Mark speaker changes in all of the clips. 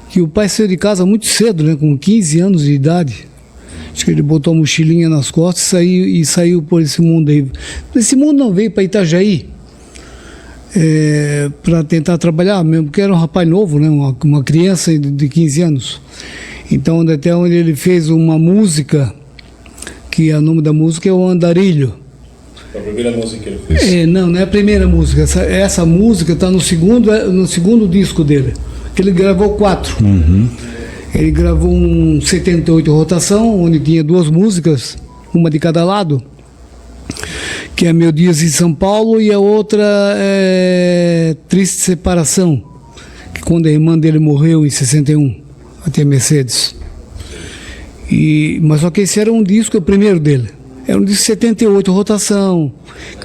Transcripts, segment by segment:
Speaker 1: que o pai saiu de casa muito cedo, né, com 15 anos de idade. Acho que ele botou a mochilinha nas costas e saiu por esse mundo aí. Esse mundo não, veio para Itajaí para tentar trabalhar, mesmo porque era um rapaz novo, né, uma criança de 15 anos. Então, até onde ele fez uma música, que o nome da música é o Andarilho.
Speaker 2: A primeira música que ele fez?
Speaker 1: Não é a primeira música. Essa música está no segundo disco dele, que ele gravou 4.
Speaker 3: Uhum.
Speaker 1: Ele gravou um 78 Rotação, onde tinha 2 músicas, uma de cada lado, que é Meu Dias em São Paulo, e a outra é Triste Separação, que quando a irmã dele morreu em 61, até Mercedes. Mas só que esse era um disco, o primeiro dele. Era um disco 78 Rotação,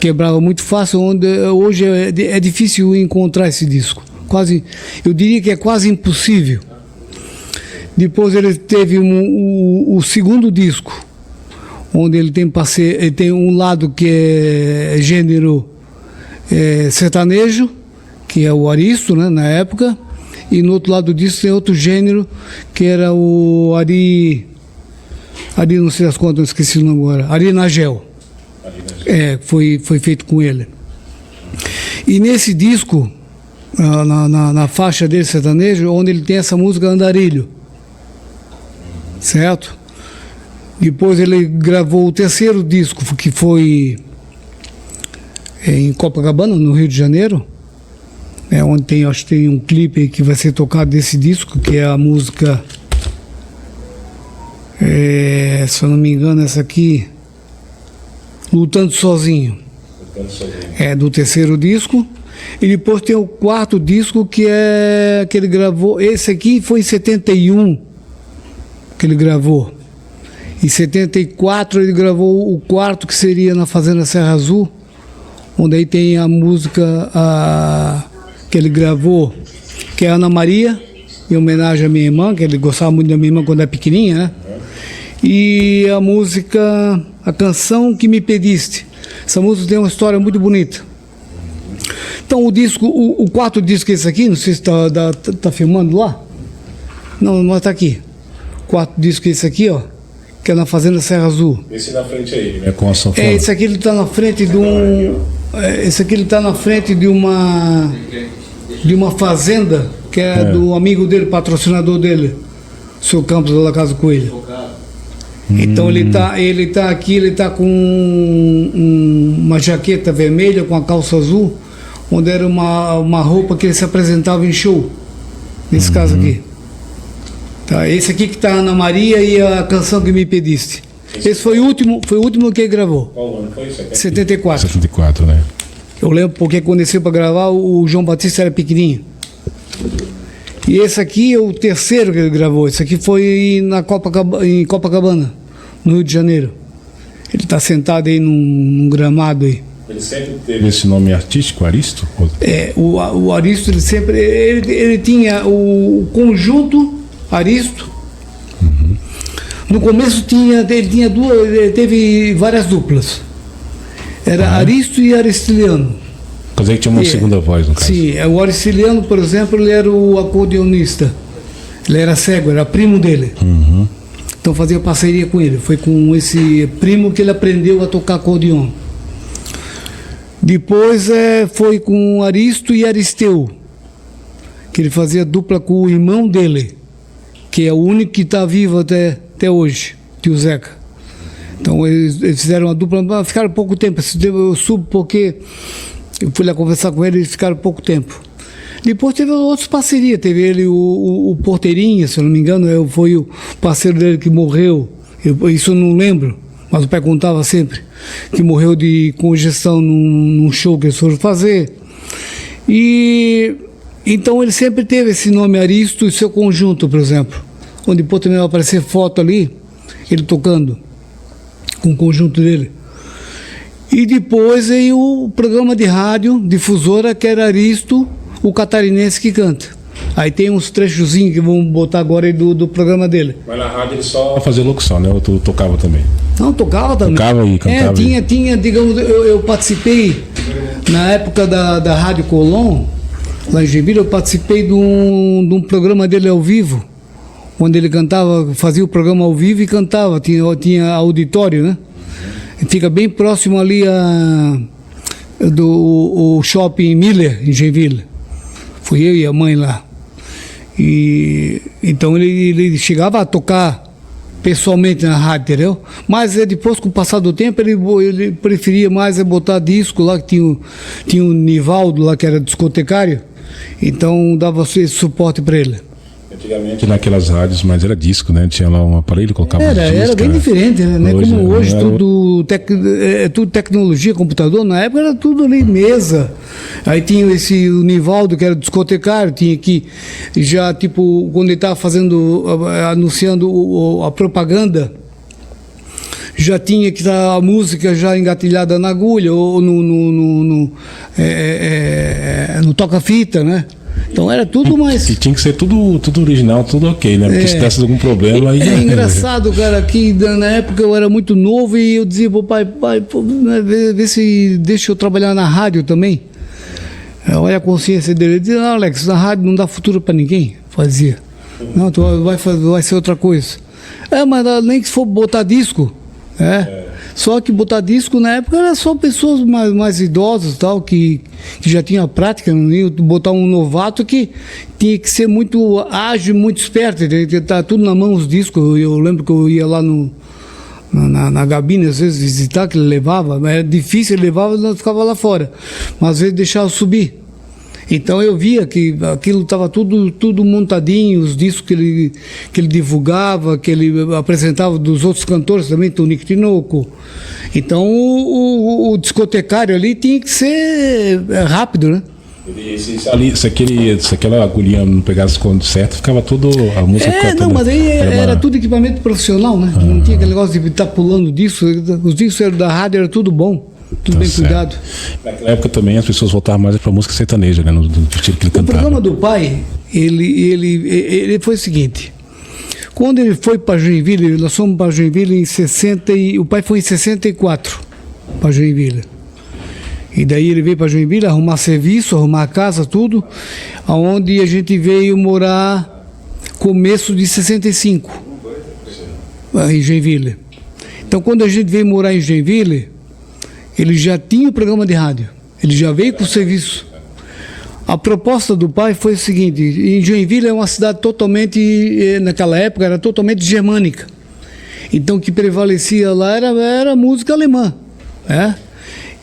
Speaker 1: quebrava muito fácil, onde hoje é difícil encontrar esse disco. Eu diria que é quase impossível. Depois ele teve o segundo disco, onde ele tem um lado que é gênero sertanejo, que é o Aristo, né, na época, e no outro lado disso tem outro gênero, que era o Ari, não sei as contas, esqueci o nome agora, Ari Nagel. Foi feito com ele. E nesse disco, na faixa dele sertanejo, onde ele tem essa música Andarilho, certo? Depois ele gravou o terceiro disco, que foi em Copacabana, no Rio de Janeiro, onde acho que tem um clipe que vai ser tocado desse disco, que é a música, se eu não me engano, essa aqui, Lutando Sozinho. Do terceiro disco. E depois tem o quarto disco, que ele gravou. Esse aqui foi em 71 que ele gravou. Em 74 ele gravou o quarto, que seria Na Fazenda Serra Azul, onde aí tem a música que ele gravou, que é Ana Maria, em homenagem à minha irmã, que ele gostava muito da minha irmã quando era pequenininha, né? E a música, a Canção Que Me Pediste. Essa música tem uma história muito bonita. Então o quarto disco é esse aqui, não sei se tá filmando lá. Não, mas tá aqui. O quarto disco é esse aqui, ó, que é Na Fazenda Serra Azul.
Speaker 2: Esse na frente aí, né? Com a sanfona.
Speaker 1: Esse aqui ele tá na frente de esse aqui ele tá na frente de uma fazenda, que é do amigo dele, patrocinador dele, o seu Campos da Casa Coelho. Então ele tá aqui, ele tá com uma jaqueta vermelha com a calça azul, onde era uma roupa que ele se apresentava em show, nesse caso aqui. Tá, esse aqui que tá Ana Maria e a Canção Que Me Pediste. Esse foi o último que ele gravou.
Speaker 2: Qual ano foi isso?
Speaker 1: 74.
Speaker 3: 74, né?
Speaker 1: Eu lembro porque quando desceu para gravar, o João Batista era pequenininho. E esse aqui é o terceiro que ele gravou. Esse aqui foi em Copacabana, no Rio de Janeiro. Ele está sentado aí num gramado aí.
Speaker 2: Ele sempre teve esse nome artístico, Aristo?
Speaker 1: O Aristo, ele tinha o conjunto Aristo.
Speaker 3: Uhum.
Speaker 1: No começo ele teve várias duplas. Era Aristo e Aristiliano.
Speaker 3: Quer dizer que tinha uma segunda voz, no caso.
Speaker 1: Sim, o Aristiliano, por exemplo, ele era o acordeonista. Ele era cego, era primo dele.
Speaker 3: Uhum.
Speaker 1: Então fazia parceria com ele. Foi com esse primo que ele aprendeu a tocar acordeon. Depois foi com Aristo e Aristeu, que ele fazia dupla com o irmão dele, que é o único que está vivo até hoje, tio Zeca. Então eles fizeram uma dupla, ficaram pouco tempo. Eu soube porque eu fui lá conversar com ele, eles ficaram pouco tempo. Depois teve outras parcerias, teve ele, o Porteirinha, se eu não me engano, foi o parceiro dele que morreu, isso eu não lembro, mas o pai contava sempre, que morreu de congestão num show que eles foram fazer. E então ele sempre teve esse nome Aristo e seu conjunto, por exemplo, onde depois também vai aparecer foto ali, ele tocando com o conjunto dele. E depois veio o programa de rádio, difusora, que era Aristo, o catarinense que canta. Aí tem uns trechozinhos que vão botar agora aí do programa dele.
Speaker 2: Mas na rádio ele só fazia locução, né? Ou tu tocava também?
Speaker 1: Não, tocava também.
Speaker 3: Tocava e cantava.
Speaker 1: Tinha, digamos, eu participei na época da Rádio Colón, lá em Joinville, eu participei de um programa dele ao vivo, onde ele cantava, fazia o programa ao vivo e cantava, tinha auditório, né? Fica bem próximo ali do Shopping Miller, em Joinville. Fui eu e a mãe lá. E então ele chegava a tocar pessoalmente na rádio, entendeu? Mas depois, com o passar do tempo, ele preferia mais botar disco lá, que tinha o Nivaldo lá, que era discotecário, então dava esse suporte para ele.
Speaker 3: Antigamente naquelas rádios, mas era disco, né? Tinha lá um aparelho, colocava
Speaker 1: Era bem diferente, né?
Speaker 3: Hoje,
Speaker 1: Como hoje,
Speaker 3: era...
Speaker 1: tudo tecnologia, computador, na época era tudo ali, mesa. Aí tinha o Nivaldo, que era discotecário, tinha que já, tipo, quando ele estava anunciando a propaganda, já tinha que estar a música já engatilhada na agulha, ou no toca-fita, né? Então era tudo mais...
Speaker 3: E tinha que ser tudo original, tudo ok, né? Porque se tivesse algum problema... aí
Speaker 1: engraçado, cara, que na época eu era muito novo e eu dizia pro pai, vê se deixa eu trabalhar na rádio também. Olha a consciência dele. Ele dizia, Alex, na rádio não dá futuro para ninguém. Fazia. Não, tu vai ser outra coisa. Mas nem que se for botar disco, Só que botar disco na época era só pessoas mais idosas, tal, que já tinham prática, não ia botar um novato que tinha que ser muito ágil, muito esperto, tá tudo na mão os discos. Eu lembro que eu ia lá na Gabine, às vezes visitar, que ele levava, mas era difícil, ele levava e nós ficava lá fora, mas às vezes deixava subir. Então eu via que aquilo estava tudo montadinho, os discos que ele divulgava, que ele apresentava dos outros cantores também, Tonico Tinoco. Então o discotecário ali tinha que ser rápido, né?
Speaker 3: Se aquela agulhinha não pegasse quando certo, ficava tudo a música.
Speaker 1: Mas aí era tudo equipamento profissional, né? Não tinha aquele negócio de estar pulando disco. Os discos da rádio era tudo bom. Tudo bem cuidado.
Speaker 3: Naquela época também as pessoas voltavam mais para a música sertaneja, né? No estilo que ele cantava.
Speaker 1: O programa do pai, ele foi o seguinte. Quando ele foi para Joinville, nós fomos para Joinville em 60 e o pai foi em 64 para Joinville. E daí ele veio para Joinville arrumar serviço, arrumar casa, tudo, aonde a gente veio morar começo de 65 em Joinville. Então quando a gente veio morar em Joinville, ele já tinha o programa de rádio, ele já veio com o serviço. A proposta do pai foi o seguinte: em Joinville é uma cidade totalmente, naquela época, era totalmente germânica. Então o que prevalecia lá era música alemã, né?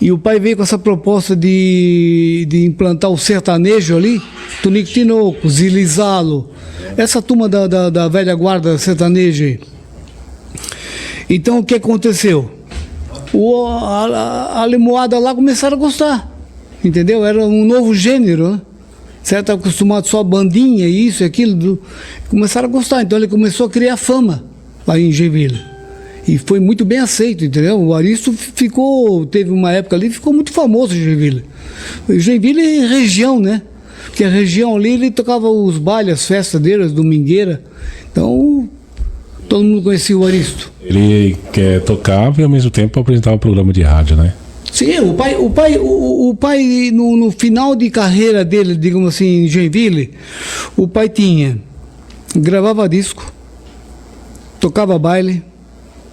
Speaker 1: E o pai veio com essa proposta de implantar o sertanejo ali, Tonico Tinoco, Zilizalo, essa turma da velha guarda sertaneja aí. Então o que aconteceu? A limoada lá começaram a gostar, entendeu? Era um novo gênero, né? Você estava acostumado só a bandinha, isso e aquilo, começaram a gostar. Então ele começou a criar fama lá em Joinville. E foi muito bem aceito, entendeu? O Aristo teve uma época ali, ficou muito famoso em Joinville. Joinville é região, né? Porque a região ali, ele tocava os bailes, as festas dele, as domingueiras. Então, todo mundo conhecia o Aristo.
Speaker 3: Ele tocava e ao mesmo tempo apresentava um programa de rádio, né?
Speaker 1: Sim, o pai no final de carreira dele, digamos assim, em Joinville, o pai gravava disco, tocava baile,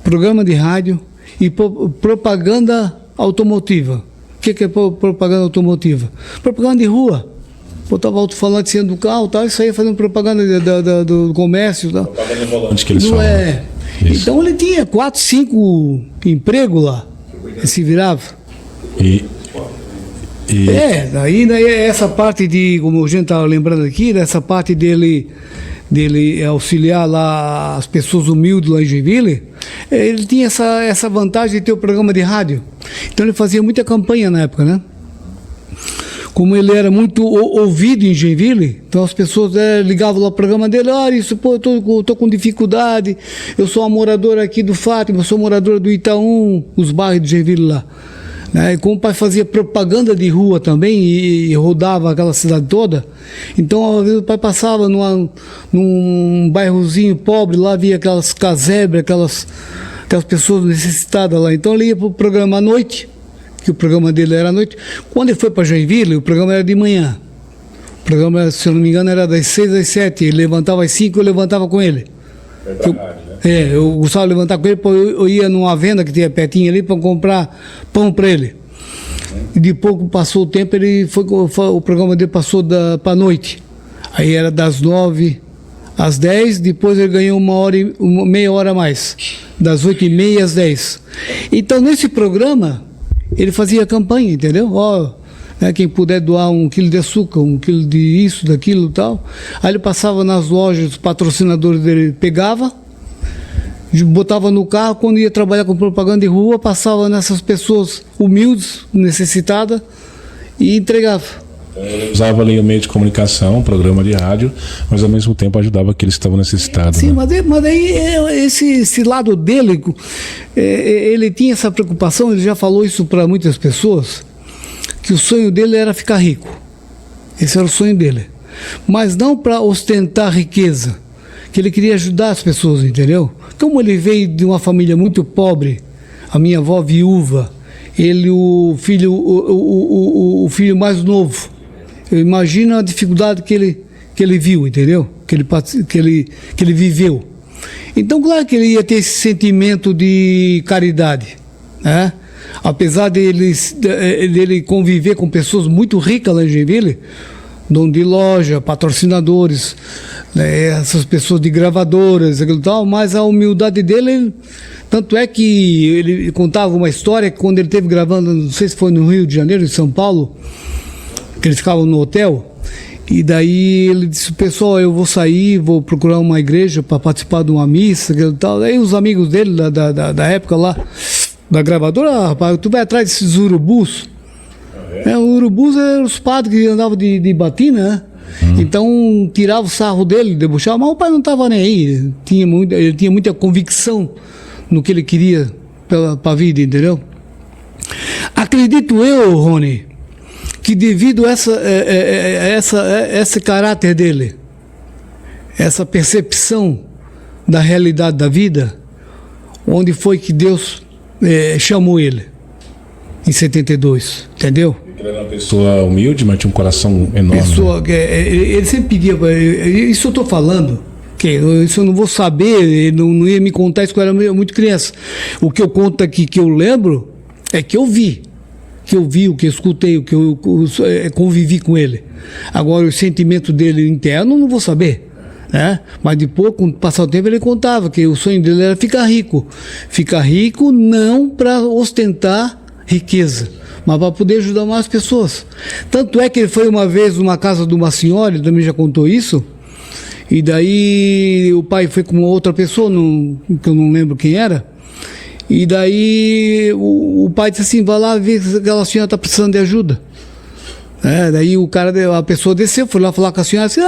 Speaker 1: programa de rádio e propaganda automotiva. O que é propaganda automotiva? Propaganda de rua. Botava alto-falante dentro do carro, tal, e saía fazendo propaganda do comércio. Tal.
Speaker 3: Propaganda volante que eles falam.
Speaker 1: Então ele tinha 4, 5 empregos lá. Ele se virava. Daí essa parte como a gente estava lembrando aqui, dessa parte dele auxiliar lá as pessoas humildes lá em Joinville, ele tinha essa vantagem de ter o programa de rádio. Então ele fazia muita campanha na época, né? Como ele era muito ouvido em Joinville, então as pessoas ligavam lá o programa dele: eu tô com dificuldade, eu sou uma moradora aqui do Fátima, eu sou moradora do Itaú, os bairros de Joinville lá. E como o pai fazia propaganda de rua também e rodava aquela cidade toda, então às vezes o pai passava num bairrozinho pobre, lá via aquelas casebres, aquelas pessoas necessitadas lá. Então ele ia para o programa à noite, que o programa dele era à noite. Quando ele foi para Joinville, o programa era de manhã. O programa, se eu não me engano, era das 6 às 7. Ele levantava às 5, eu levantava com ele. Eu gostava de levantar com ele, eu ia numa venda que tinha pertinho ali para comprar pão para ele. E de pouco passou o tempo, o programa dele passou para a noite. Aí era das 9 às 10, depois ele ganhou meia hora a mais, das 8h30 às 10. Então, nesse programa, ele fazia campanha, entendeu? Quem puder doar 1 quilo de açúcar, 1 quilo de isso, daquilo e tal. Aí ele passava nas lojas, os patrocinadores dele pegava, botava no carro, quando ia trabalhar com propaganda de rua, passava nessas pessoas humildes, necessitadas, e entregava.
Speaker 3: Ele usava ali o meio de comunicação, um programa de rádio, mas ao mesmo tempo ajudava aqueles que estavam necessitados.
Speaker 1: Sim,
Speaker 3: né?
Speaker 1: mas aí esse lado dele, ele tinha essa preocupação, ele já falou isso para muitas pessoas, que o sonho dele era ficar rico. Esse era o sonho dele. Mas não para ostentar riqueza, que ele queria ajudar as pessoas, entendeu? Como ele veio de uma família muito pobre, a minha avó viúva, ele o filho mais novo, imagina a dificuldade que ele viu, entendeu? Que ele viveu. Então, claro que ele ia ter esse sentimento de caridade, né? Apesar dele conviver com pessoas muito ricas lá em Joinville, dono de loja, patrocinadores, né, essas pessoas de gravadoras, aquilo tal, mas a humildade dele, tanto é que ele contava uma história que quando ele esteve gravando, não sei se foi no Rio de Janeiro, em São Paulo, que eles ficavam no hotel, e daí ele disse: pessoal, eu vou sair, vou procurar uma igreja para participar de uma missa, aquilo tal. Aí os amigos dele da época lá, da gravadora: rapaz, tu vai atrás desses urubus. Os urubus eram os padres que andavam de batina, né? Então tirava o sarro dele, debochava, mas o pai não estava nem aí. Ele tinha muita convicção no que ele queria para a vida, entendeu? Acredito eu, Rony, que devido a esse caráter dele, essa percepção da realidade da vida, onde foi que Deus chamou ele? Em 72, entendeu?
Speaker 3: Ele era uma pessoa humilde, mas tinha um coração enorme.
Speaker 1: Ele sempre pedia, isso eu estou falando, isso eu não vou saber, ele não ia me contar isso quando eu era muito criança. O que eu conto aqui, que eu lembro, é que eu vi, o que eu escutei, o que eu convivi com ele. Agora, o sentimento dele interno, eu não vou saber. Né? Mas depois, com o passar do tempo, ele contava que o sonho dele era ficar rico. Ficar rico não para ostentar riqueza, mas para poder ajudar mais pessoas. Tanto é que ele foi uma vez numa casa de uma senhora, ele também já contou isso, e daí o pai foi com outra pessoa, que eu não lembro quem era, e daí o pai disse assim: vai lá ver se aquela senhora está precisando de ajuda. Daí a pessoa desceu, foi lá falar com a senhora, assim: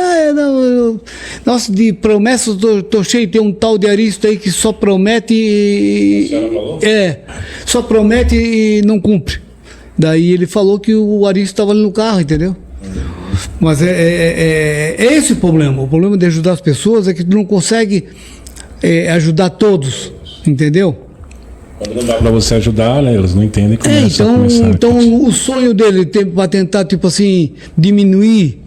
Speaker 1: nossa, de promessas tô cheio, tem um tal de Aristo aí que só promete
Speaker 3: A senhora falou?
Speaker 1: Só promete e não cumpre. Daí ele falou que o Aristo estava ali no carro, entendeu? Mas é esse o problema de ajudar as pessoas, é que tu não consegue ajudar todos, entendeu?
Speaker 3: Quando não dá para você ajudar, né, eles não entendem como
Speaker 1: então o sonho dele para tentar, tipo assim, diminuir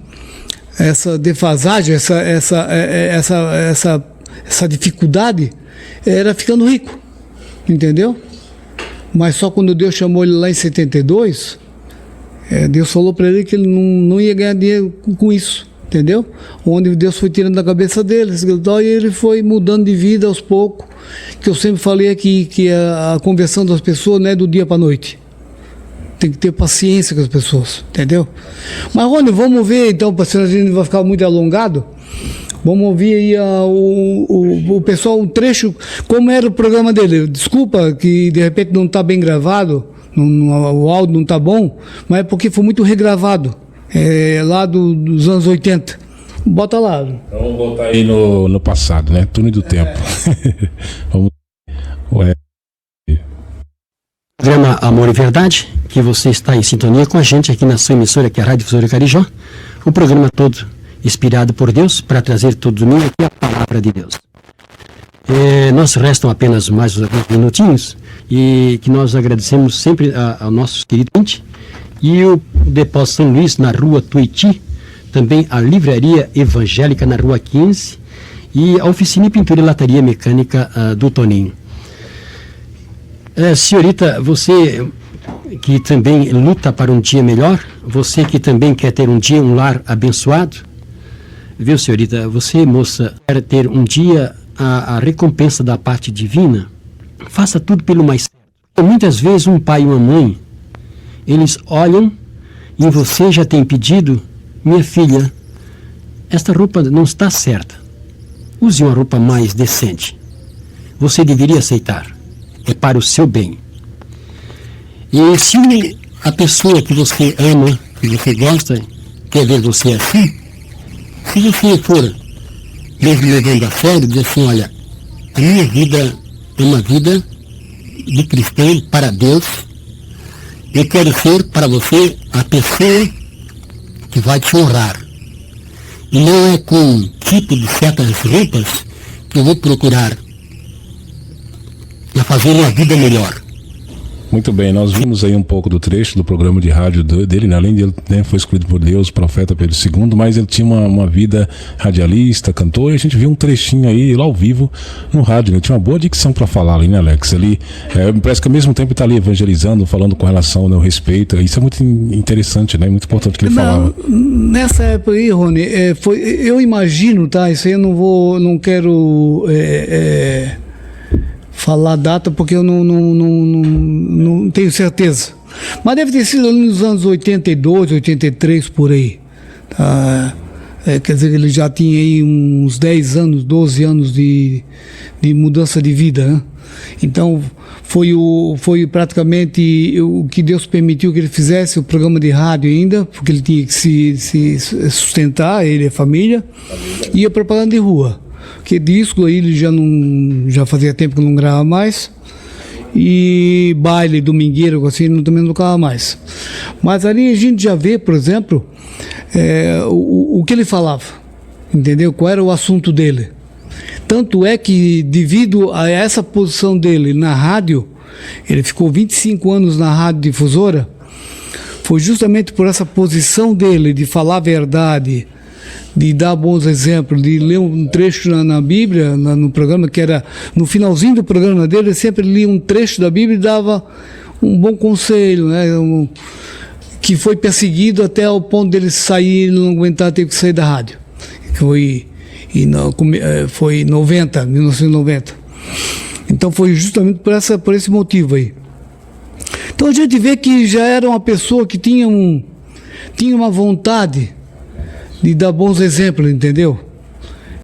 Speaker 1: essa defasagem, essa dificuldade, era ficando rico, entendeu? Mas só quando Deus chamou ele lá em 72, Deus falou para ele que ele não ia ganhar dinheiro com isso, entendeu? Onde Deus foi tirando da cabeça dele, e ele foi mudando de vida aos poucos, que eu sempre falei aqui, que a conversão das pessoas não é do dia para a noite. Tem que ter paciência com as pessoas, entendeu? Mas, Rony, vamos ver então, para a gente vai ficar muito alongado, vamos ouvir aí o pessoal, um trecho, como era o programa dele. Desculpa que de repente não está bem gravado, o áudio não está bom, mas é porque foi muito regravado, lá dos anos 80. Bota lá.
Speaker 3: Então vamos voltar aí no passado, né? Túnel do tempo. Vamos.
Speaker 4: Programa Amor e Verdade, que você está em sintonia com a gente aqui na sua emissora, que é a Rádio Difusora Carijó. O programa todo inspirado por Deus para trazer todo domingo aqui a palavra de Deus. Nós restam apenas mais alguns minutinhos e que nós agradecemos sempre ao nosso querido ente. E o Depósito São Luís, na rua Tuiuti, também a Livraria Evangélica na Rua 15 e a Oficina e Pintura e Lataria Mecânica do Toninho. Senhorita, você que também luta para um dia melhor, você que também quer ter um dia, um lar abençoado, viu, senhorita, você, moça, quer ter um dia a recompensa da parte divina, faça tudo pelo mais certo. Muitas vezes um pai e uma mãe, eles olham e você já tem pedido, minha filha, esta roupa não está certa, use uma roupa mais decente, você deveria aceitar, é para o seu bem. E se a pessoa que você ama, que você gosta, quer ver você assim, se você for mesmo levando a sério, diz assim, olha, a minha vida é uma vida de cristão para Deus, eu quero ser para você a pessoa que vai te honrar. E não é com um tipo de certas roupas que eu vou procurar a fazer uma vida melhor.
Speaker 3: Muito bem, nós vimos aí um pouco do trecho do programa de rádio dele, né? Além de ele, né, foi escolhido por Deus, profeta Pedro II, mas ele tinha uma vida radialista, cantor, e a gente viu um trechinho aí lá ao vivo no rádio, né? Ele tinha uma boa dicção para falar ali, né, Alex? Ele, parece que ao mesmo tempo ele está ali evangelizando, falando com relação ao respeito, isso é muito interessante, né? Muito importante que ele falava.
Speaker 1: Nessa época aí, Rony, eu imagino, tá? Isso aí eu não quero falar data porque eu não tenho certeza. Mas deve ter sido nos anos 82, 83, por aí. Tá? Quer dizer, ele já tinha aí uns 10 anos, 12 anos de mudança de vida, né? Então, foi praticamente o que Deus permitiu que ele fizesse, o programa de rádio ainda, porque ele tinha que se sustentar, ele e a família, e a propaganda de rua. Porque disco aí ele já fazia tempo que não grava mais, e baile, domingueiro, assim, ele também não tocava mais. Mas ali a gente já vê, por exemplo, o que ele falava, entendeu? Qual era o assunto dele. Tanto é que, devido a essa posição dele na rádio, ele ficou 25 anos na rádio difusora, foi justamente por essa posição dele de falar a verdade, de dar bons exemplos, de ler um trecho na Bíblia, no programa, que era no finalzinho do programa dele, ele sempre lia um trecho da Bíblia e dava um bom conselho, né? Que foi perseguido até o ponto dele sair, não aguentar, ter que sair da rádio. Foi em 1990. Então foi justamente por esse motivo aí. Então a gente vê que já era uma pessoa que tinha uma vontade de dar bons exemplos, entendeu?